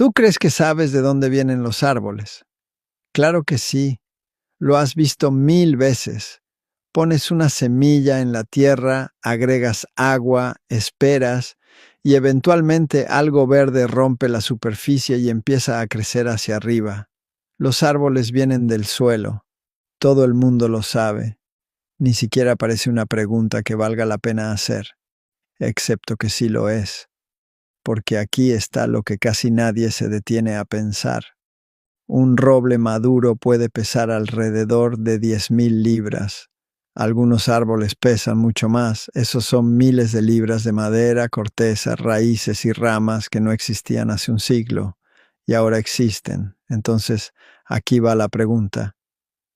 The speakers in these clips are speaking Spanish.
¿Tú crees que sabes de dónde vienen los árboles? Claro que sí, lo has visto 1000 veces. Pones una semilla en la tierra, agregas agua, esperas, y eventualmente algo verde rompe la superficie y empieza a crecer hacia arriba. Los árboles vienen del suelo. Todo el mundo lo sabe. Ni siquiera parece una pregunta que valga la pena hacer, excepto que sí lo es, porque aquí está lo que casi nadie se detiene a pensar. Un roble maduro puede pesar alrededor de 10.000 libras. Algunos árboles pesan mucho más. Esos son miles de libras de madera, corteza, raíces y ramas que no existían hace un siglo y ahora existen. Entonces, aquí va la pregunta.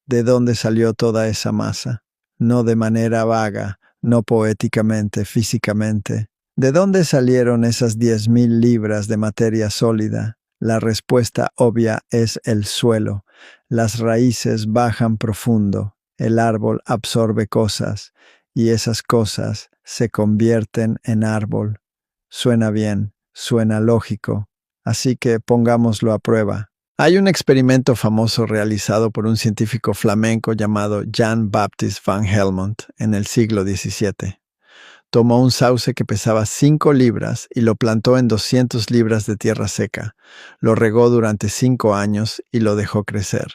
¿De dónde salió toda esa masa? No de manera vaga, no poéticamente, físicamente. ¿De dónde salieron esas 10.000 libras de materia sólida? La respuesta obvia es el suelo. Las raíces bajan profundo, el árbol absorbe cosas y esas cosas se convierten en árbol. Suena bien, suena lógico, así que pongámoslo a prueba. Hay un experimento famoso realizado por un científico flamenco llamado Jan Baptist van Helmont en el siglo XVII. Tomó un sauce que pesaba 5 libras y lo plantó en 200 libras de tierra seca. Lo regó durante 5 años y lo dejó crecer.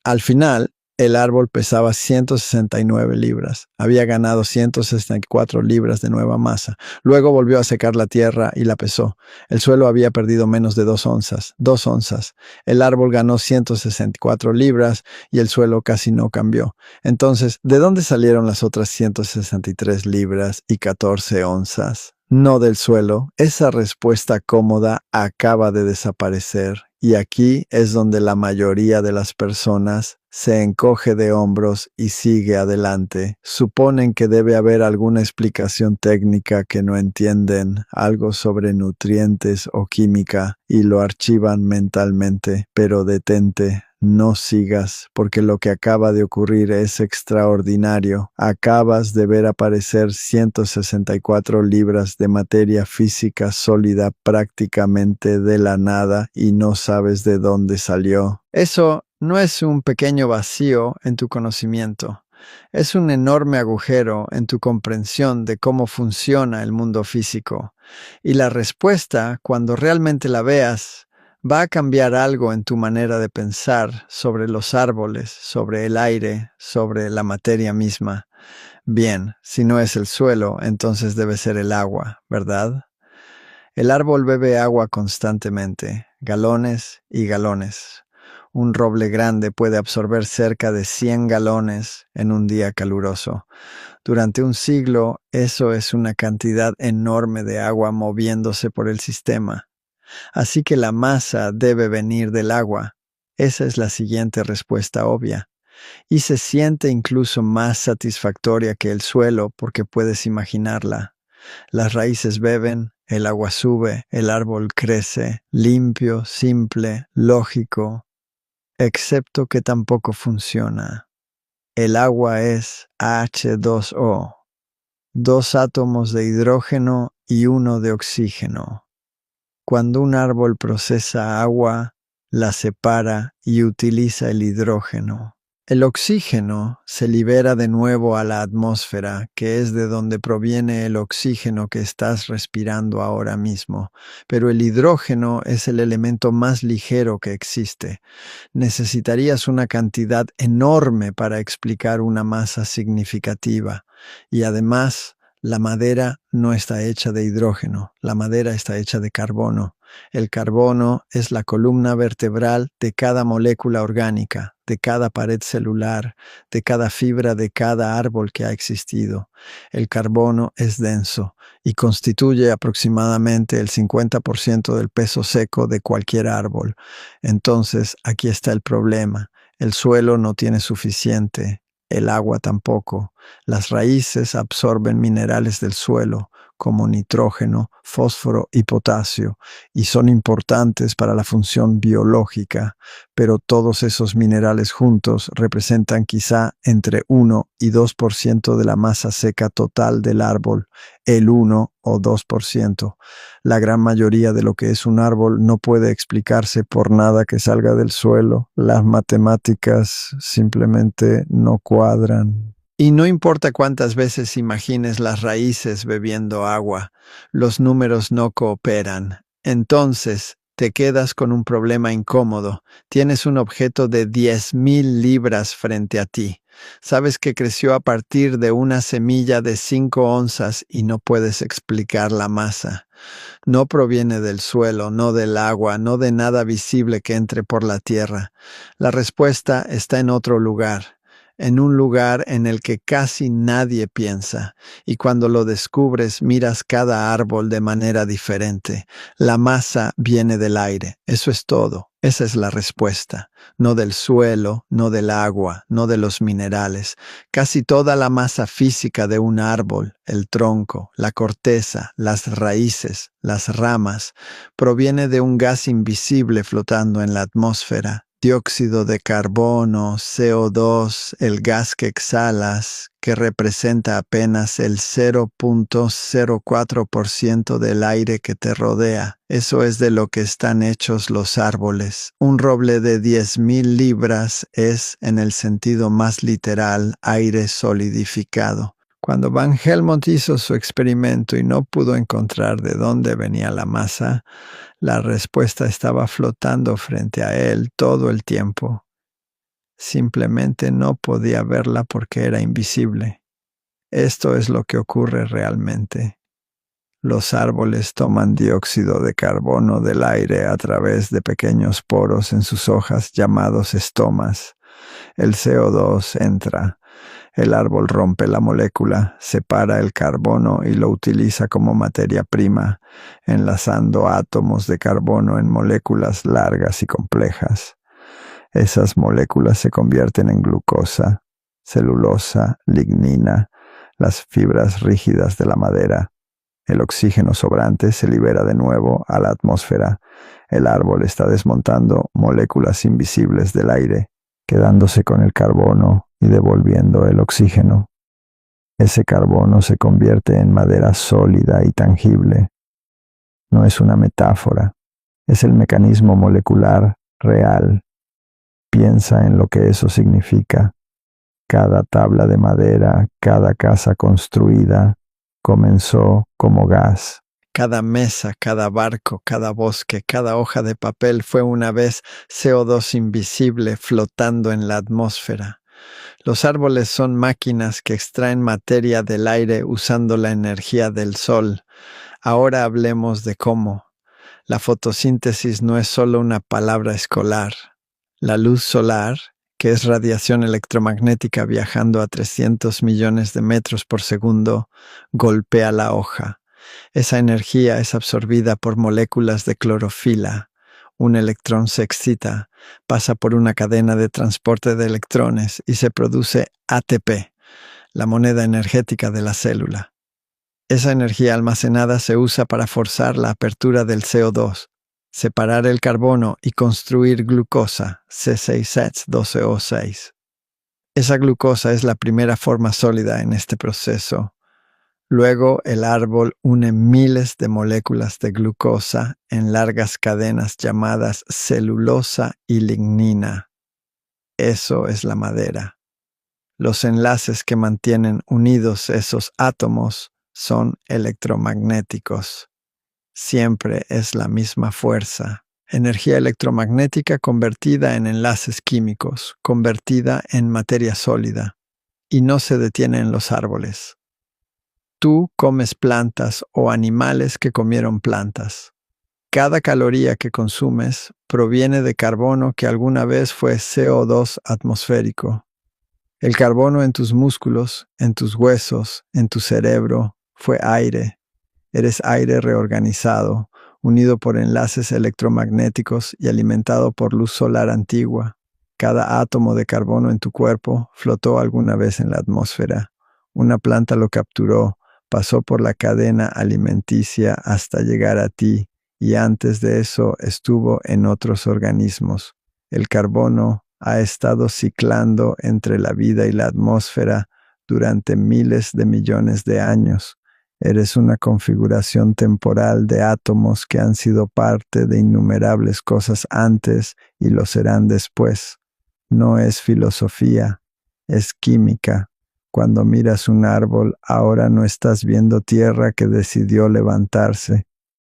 Al final, el árbol pesaba 169 libras. Había ganado 164 libras de nueva masa. Luego volvió a secar la tierra y la pesó. El suelo había perdido menos de 2 onzas. 2 onzas. El árbol ganó 164 libras y el suelo casi no cambió. Entonces, ¿de dónde salieron las otras 163 libras y 14 onzas? No del suelo. Esa respuesta cómoda acaba de desaparecer. Y aquí es donde la mayoría de las personas se encoge de hombros y sigue adelante. Suponen que debe haber alguna explicación técnica que no entienden, algo sobre nutrientes o química, y lo archivan mentalmente. Pero detente. No sigas, porque lo que acaba de ocurrir es extraordinario. Acabas de ver aparecer 164 libras de materia física sólida prácticamente de la nada y no sabes de dónde salió. Eso no es un pequeño vacío en tu conocimiento. Es un enorme agujero en tu comprensión de cómo funciona el mundo físico. Y la respuesta, cuando realmente la veas, va a cambiar algo en tu manera de pensar sobre los árboles, sobre el aire, sobre la materia misma. Bien, si no es el suelo, entonces debe ser el agua, ¿verdad? El árbol bebe agua constantemente, galones y galones. Un roble grande puede absorber cerca de 100 galones en un día caluroso. Durante un siglo, eso es una cantidad enorme de agua moviéndose por el sistema. Así que la masa debe venir del agua. Esa es la siguiente respuesta obvia. Y se siente incluso más satisfactoria que el suelo porque puedes imaginarla. Las raíces beben, el agua sube, el árbol crece, limpio, simple, lógico, excepto que tampoco funciona. El agua es H2O, 2 átomos de hidrógeno y 1 de oxígeno. Cuando un árbol procesa agua, la separa y utiliza el hidrógeno. El oxígeno se libera de nuevo a la atmósfera, que es de donde proviene el oxígeno que estás respirando ahora mismo. Pero el hidrógeno es el elemento más ligero que existe. Necesitarías una cantidad enorme para explicar una masa significativa. Y además, la madera no está hecha de hidrógeno, la madera está hecha de carbono. El carbono es la columna vertebral de cada molécula orgánica, de cada pared celular, de cada fibra de cada árbol que ha existido. El carbono es denso y constituye aproximadamente el 50% del peso seco de cualquier árbol. Entonces, aquí está el problema. El suelo no tiene suficiente. El agua tampoco. Las raíces absorben minerales del suelo, como nitrógeno, fósforo y potasio, y son importantes para la función biológica, pero todos esos minerales juntos representan quizá entre 1 y 2% de la masa seca total del árbol, el 1 o 2%. La gran mayoría de lo que es un árbol no puede explicarse por nada que salga del suelo. Las matemáticas simplemente no cuadran. Y no importa cuántas veces imagines las raíces bebiendo agua, los números no cooperan. Entonces, te quedas con un problema incómodo. Tienes un objeto de 10,000 libras frente a ti. Sabes que creció a partir de una semilla de 5 onzas y no puedes explicar la masa. No proviene del suelo, no del agua, no de nada visible que entre por la tierra. La respuesta está en otro lugar, en un lugar en el que casi nadie piensa, y cuando lo descubres miras cada árbol de manera diferente. La masa viene del aire, eso es todo, esa es la respuesta. No del suelo, no del agua, no de los minerales. Casi toda la masa física de un árbol, el tronco, la corteza, las raíces, las ramas, proviene de un gas invisible flotando en la atmósfera. Dióxido de carbono, CO2, el gas que exhalas, que representa apenas el 0,04% del aire que te rodea. Eso es de lo que están hechos los árboles. Un roble de 10,000 libras es, en el sentido más literal, aire solidificado. Cuando Van Helmont hizo su experimento y no pudo encontrar de dónde venía la masa, la respuesta estaba flotando frente a él todo el tiempo. Simplemente no podía verla porque era invisible. Esto es lo que ocurre realmente. Los árboles toman dióxido de carbono del aire a través de pequeños poros en sus hojas llamados estomas. El CO2 entra. El árbol rompe la molécula, separa el carbono y lo utiliza como materia prima, enlazando átomos de carbono en moléculas largas y complejas. Esas moléculas se convierten en glucosa, celulosa, lignina, las fibras rígidas de la madera. El oxígeno sobrante se libera de nuevo a la atmósfera. El árbol está desmontando moléculas invisibles del aire, quedándose con el carbono y devolviendo el oxígeno. Ese carbono se convierte en madera sólida y tangible. No es una metáfora, es el mecanismo molecular real. Piensa en lo que eso significa. Cada tabla de madera, cada casa construida, comenzó como gas. Cada mesa, cada barco, cada bosque, cada hoja de papel fue una vez CO2 invisible flotando en la atmósfera. Los árboles son máquinas que extraen materia del aire usando la energía del sol. Ahora hablemos de cómo. La fotosíntesis no es solo una palabra escolar. La luz solar, que es radiación electromagnética viajando a 300 millones de metros por segundo, golpea la hoja. Esa energía es absorbida por moléculas de clorofila. Un electrón se excita, pasa por una cadena de transporte de electrones y se produce ATP, la moneda energética de la célula. Esa energía almacenada se usa para forzar la apertura del CO2, separar el carbono y construir glucosa, C6H12O6. Esa glucosa es la primera forma sólida en este proceso. Luego el árbol une miles de moléculas de glucosa en largas cadenas llamadas celulosa y lignina. Eso es la madera. Los enlaces que mantienen unidos esos átomos son electromagnéticos. Siempre es la misma fuerza. Energía electromagnética convertida en enlaces químicos, convertida en materia sólida. Y no se detiene en los árboles. Tú comes plantas o animales que comieron plantas. Cada caloría que consumes proviene de carbono que alguna vez fue CO2 atmosférico. El carbono en tus músculos, en tus huesos, en tu cerebro, fue aire. Eres aire reorganizado, unido por enlaces electromagnéticos y alimentado por luz solar antigua. Cada átomo de carbono en tu cuerpo flotó alguna vez en la atmósfera. Una planta lo capturó, pasó por la cadena alimenticia hasta llegar a ti, y antes de eso estuvo en otros organismos. El carbono ha estado ciclando entre la vida y la atmósfera durante miles de millones de años. Eres una configuración temporal de átomos que han sido parte de innumerables cosas antes y lo serán después. No es filosofía, es química. Cuando miras un árbol, ahora no estás viendo tierra que decidió levantarse.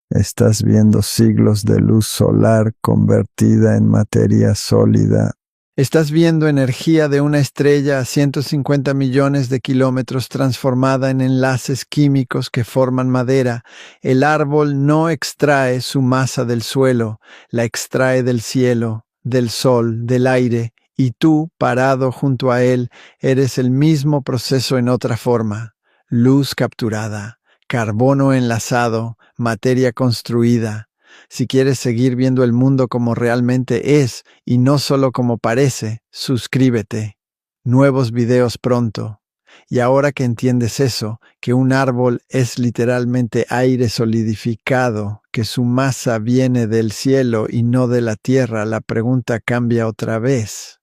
Estás viendo siglos de luz solar convertida en materia sólida. Estás viendo energía de una estrella a 150 millones de kilómetros transformada en enlaces químicos que forman madera. El árbol no extrae su masa del suelo, la extrae del cielo, del sol, del aire, y tú, parado junto a él, eres el mismo proceso en otra forma. Luz capturada, carbono enlazado, materia construida. Si quieres seguir viendo el mundo como realmente es y no solo como parece, suscríbete. Nuevos videos pronto. Y ahora que entiendes eso, que un árbol es literalmente aire solidificado, que su masa viene del cielo y no de la tierra, la pregunta cambia otra vez.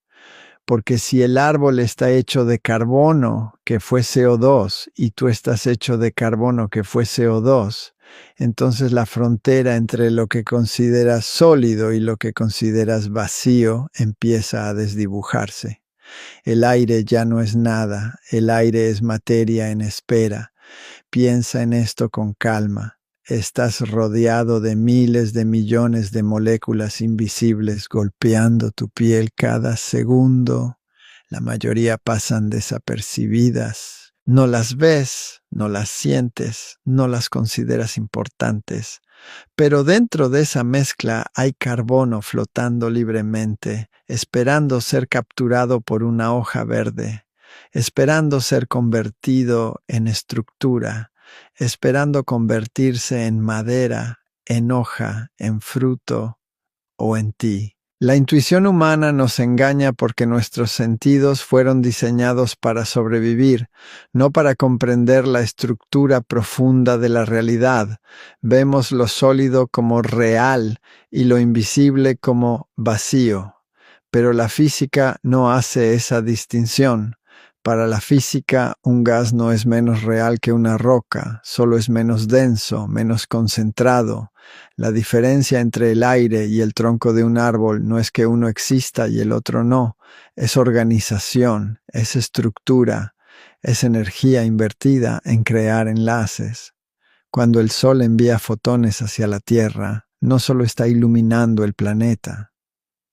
Porque si el árbol está hecho de carbono, que fue CO2, y tú estás hecho de carbono, que fue CO2, entonces la frontera entre lo que consideras sólido y lo que consideras vacío empieza a desdibujarse. El aire ya no es nada, el aire es materia en espera. Piensa en esto con calma. Estás rodeado de miles de millones de moléculas invisibles golpeando tu piel cada segundo. La mayoría pasan desapercibidas. No las ves, no las sientes, no las consideras importantes. Pero dentro de esa mezcla hay carbono flotando libremente, esperando ser capturado por una hoja verde, esperando ser convertido en estructura, esperando convertirse en madera, en hoja, en fruto o en ti. La intuición humana nos engaña porque nuestros sentidos fueron diseñados para sobrevivir, no para comprender la estructura profunda de la realidad. Vemos lo sólido como real y lo invisible como vacío. Pero la física no hace esa distinción. Para la física, un gas no es menos real que una roca, solo es menos denso, menos concentrado. La diferencia entre el aire y el tronco de un árbol no es que uno exista y el otro no, es organización, es estructura, es energía invertida en crear enlaces. Cuando el sol envía fotones hacia la Tierra, no solo está iluminando el planeta,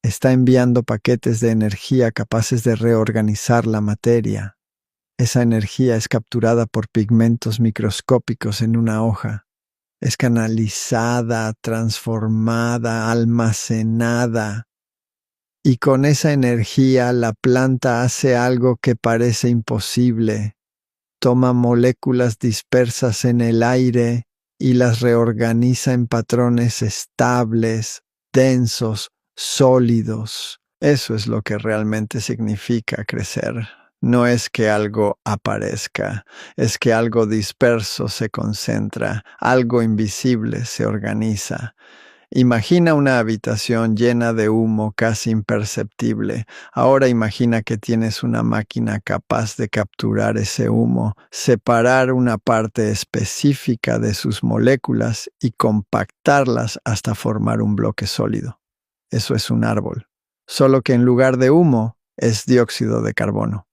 está enviando paquetes de energía capaces de reorganizar la materia. Esa energía es capturada por pigmentos microscópicos en una hoja. Es canalizada, transformada, almacenada. Y con esa energía la planta hace algo que parece imposible. Toma moléculas dispersas en el aire y las reorganiza en patrones estables, densos, sólidos. Eso es lo que realmente significa crecer. No es que algo aparezca, es que algo disperso se concentra, algo invisible se organiza. Imagina una habitación llena de humo casi imperceptible. Ahora imagina que tienes una máquina capaz de capturar ese humo, separar una parte específica de sus moléculas y compactarlas hasta formar un bloque sólido. Eso es un árbol. Solo que en lugar de humo es dióxido de carbono.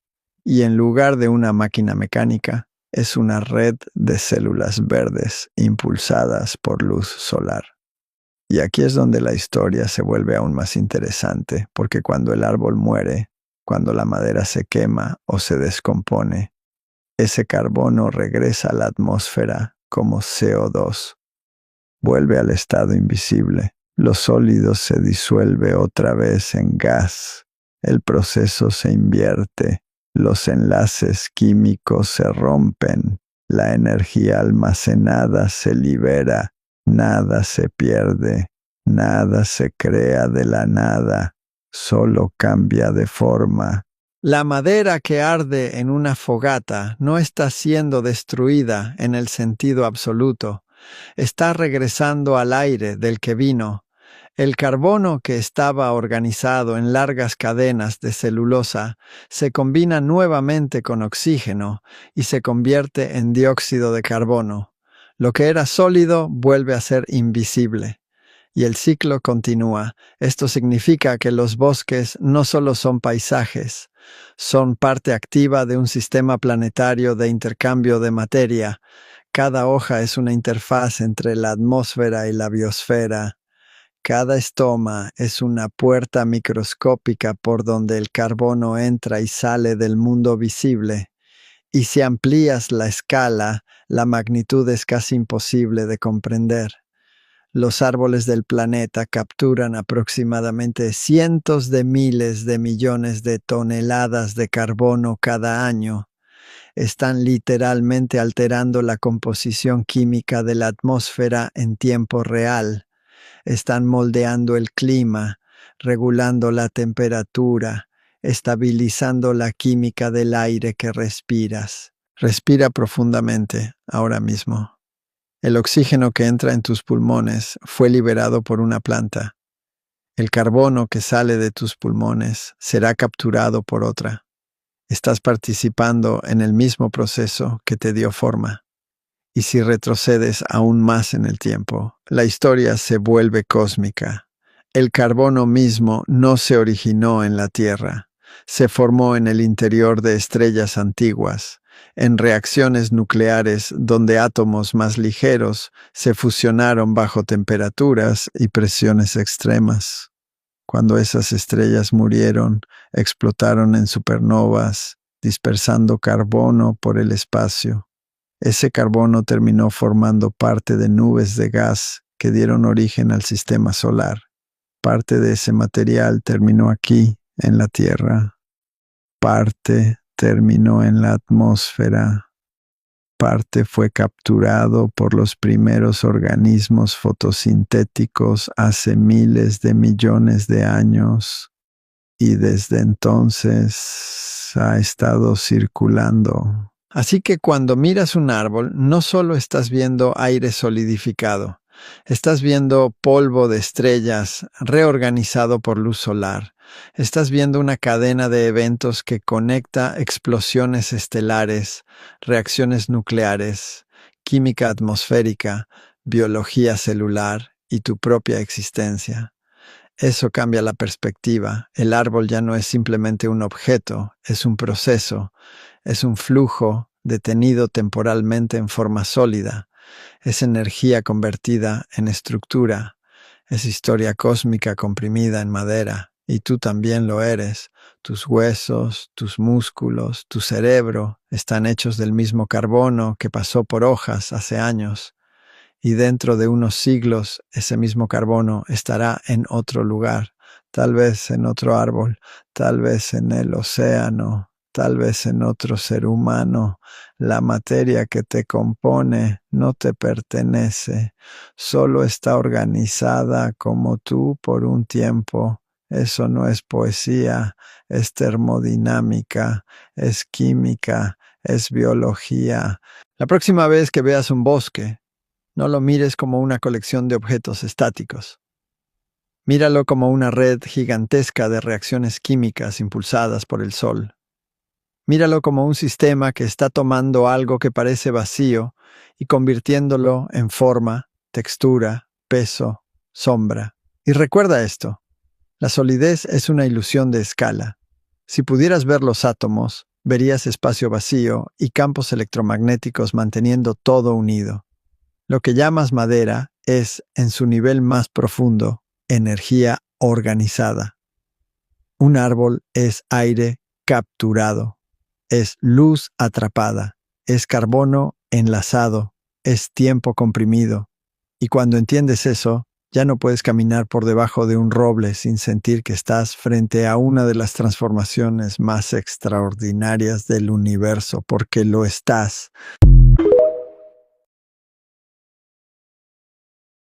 Y en lugar de una máquina mecánica es una red de células verdes impulsadas por luz solar. Y aquí es donde la historia se vuelve aún más interesante, porque cuando el árbol muere, cuando la madera se quema o se descompone, ese carbono regresa a la atmósfera como CO2. Vuelve al estado invisible. Lo sólido se disuelve otra vez en gas. El proceso se invierte. Los enlaces químicos se rompen. La energía almacenada se libera. Nada se pierde, nada se crea de la nada, solo cambia de forma. La madera que arde en una fogata no está siendo destruida en el sentido absoluto, está regresando al aire del que vino. El carbono que estaba organizado en largas cadenas de celulosa se combina nuevamente con oxígeno y se convierte en dióxido de carbono. Lo que era sólido vuelve a ser invisible. Y el ciclo continúa. Esto significa que los bosques no solo son paisajes, son parte activa de un sistema planetario de intercambio de materia. Cada hoja es una interfaz entre la atmósfera y la biosfera. Cada estoma es una puerta microscópica por donde el carbono entra y sale del mundo visible. Y si amplías la escala, la magnitud es casi imposible de comprender. Los árboles del planeta capturan aproximadamente cientos de miles de millones de toneladas de carbono cada año. Están literalmente alterando la composición química de la atmósfera en tiempo real. Están moldeando el clima, regulando la temperatura, estabilizando la química del aire que respiras. Respira profundamente ahora mismo. El oxígeno que entra en tus pulmones fue liberado por una planta. El carbono que sale de tus pulmones será capturado por otra. Estás participando en el mismo proceso que te dio forma. Y si retrocedes aún más en el tiempo, la historia se vuelve cósmica. El carbono mismo no se originó en la Tierra. Se formó en el interior de estrellas antiguas, en reacciones nucleares donde átomos más ligeros se fusionaron bajo temperaturas y presiones extremas. Cuando esas estrellas murieron, explotaron en supernovas, dispersando carbono por el espacio. Ese carbono terminó formando parte de nubes de gas que dieron origen al sistema solar. Parte de ese material terminó aquí, en la Tierra. Parte terminó en la atmósfera. Parte fue capturado por los primeros organismos fotosintéticos hace miles de millones de años y desde entonces ha estado circulando. Así que cuando miras un árbol, no solo estás viendo aire solidificado, estás viendo polvo de estrellas reorganizado por luz solar. Estás viendo una cadena de eventos que conecta explosiones estelares, reacciones nucleares, química atmosférica, biología celular y tu propia existencia. Eso cambia la perspectiva. El árbol ya no es simplemente un objeto, es un proceso, es un flujo detenido temporalmente en forma sólida. Es energía convertida en estructura. Es historia cósmica comprimida en madera. Y tú también lo eres. Tus huesos, tus músculos, tu cerebro están hechos del mismo carbono que pasó por hojas hace años. Y dentro de unos siglos ese mismo carbono estará en otro lugar, tal vez en otro árbol, tal vez en el océano, tal vez en otro ser humano. La materia que te compone no te pertenece, solo está organizada como tú por un tiempo. Eso no es poesía, es termodinámica, es química, es biología. La próxima vez que veas un bosque, no lo mires como una colección de objetos estáticos. Míralo como una red gigantesca de reacciones químicas impulsadas por el sol. Míralo como un sistema que está tomando algo que parece vacío y convirtiéndolo en forma, textura, peso, sombra. Y recuerda esto, la solidez es una ilusión de escala. Si pudieras ver los átomos, verías espacio vacío y campos electromagnéticos manteniendo todo unido. Lo que llamas madera es, en su nivel más profundo, energía organizada. Un árbol es aire capturado, es luz atrapada, es carbono enlazado, es tiempo comprimido. Y cuando entiendes eso, ya no puedes caminar por debajo de un roble sin sentir que estás frente a una de las transformaciones más extraordinarias del universo, porque lo estás.